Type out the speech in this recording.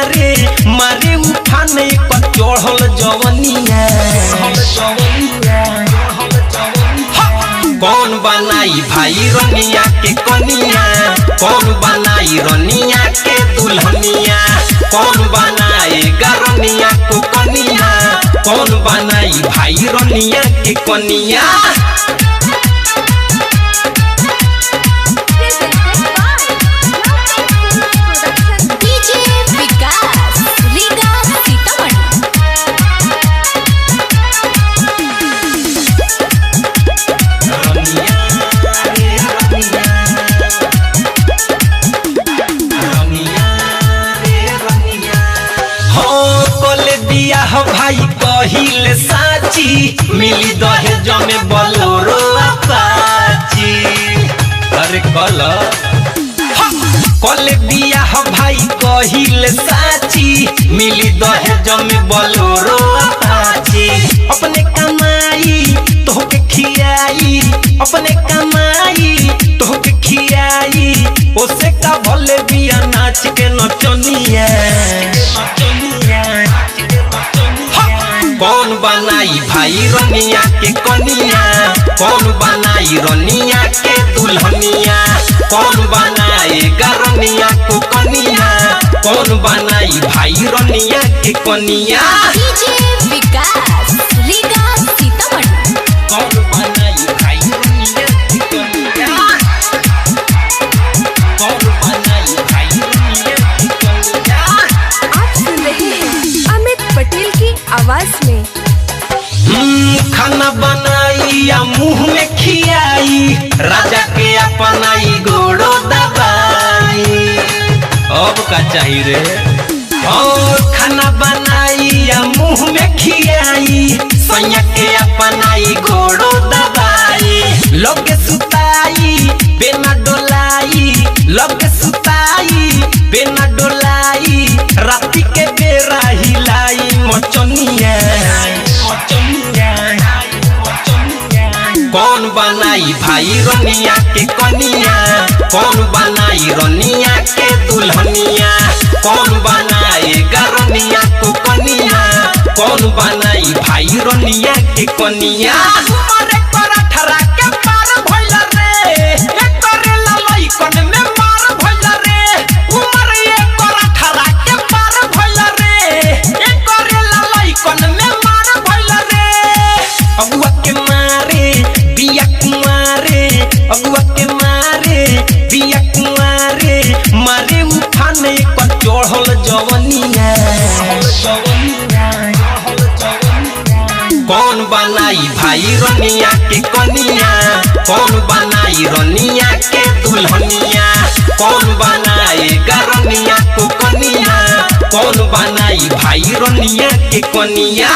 मारे मारे उठाने को चढ़ल जवनिया। कौन बनाई भाई रनिया के कनिया, कौन बनाई रनिया के दुल्हनिया, कौन बनाएगा रनिया को कनिया, कौन बनाई भाई रनिया के कनिया। भाई कहिले साची मिली दहेज में बोलेरो अपाची। अरे कल बियाह भाई कहिले साची मिली दहेज में बोलेरो अपाची। अपने कमाई तोहके खियाई, अपने कमाई तोहके खियाई, ओसे का भले बिया नाच के नचनिया। कौन बनाई भाई रनिया के कनिया, कौन बनाई रनिया के दुल्हनिया, कौन बनाएगा रनिया को कनिया, कौन बनाई भाई रनिया के कनिया। कौन बनाई भाई रनिया के कनिया, कौन बनाई भाई रनिया के कनिया। आप सुन रहे हैं अमित पटेल की आवाज में। खाना बनाई या मुंह में खियाई, राजा के अपनाई गोड़ो दबाई। अब का चाहिए रे। खाना बनाई या मुंह में खियाई, सैया के अपनाई गोड़ो दबाई। लगे सुताई बिना डोलाई, लगे सुताई बिना डोलाई, राती के बेरा हिलाई मचनिया। कौन बनाई भाई रनिया के कनिया, कौन बनाई रनिया के दुल्हनिया, कौन बनाएगा रनिया को कनिया, कौन बनाई भाई रनिया के कनिया। अगुआ के मारे बिया कुआरे मारे उठाने को चढ़ल जवनिया। कौन बनाई भाई रनिया के कनिया, कौन बनाई रनिया के दुल्हनिया, कौन बनाएगा रनिया को कनिया, कौन बनाई भाई रनिया के कनिया।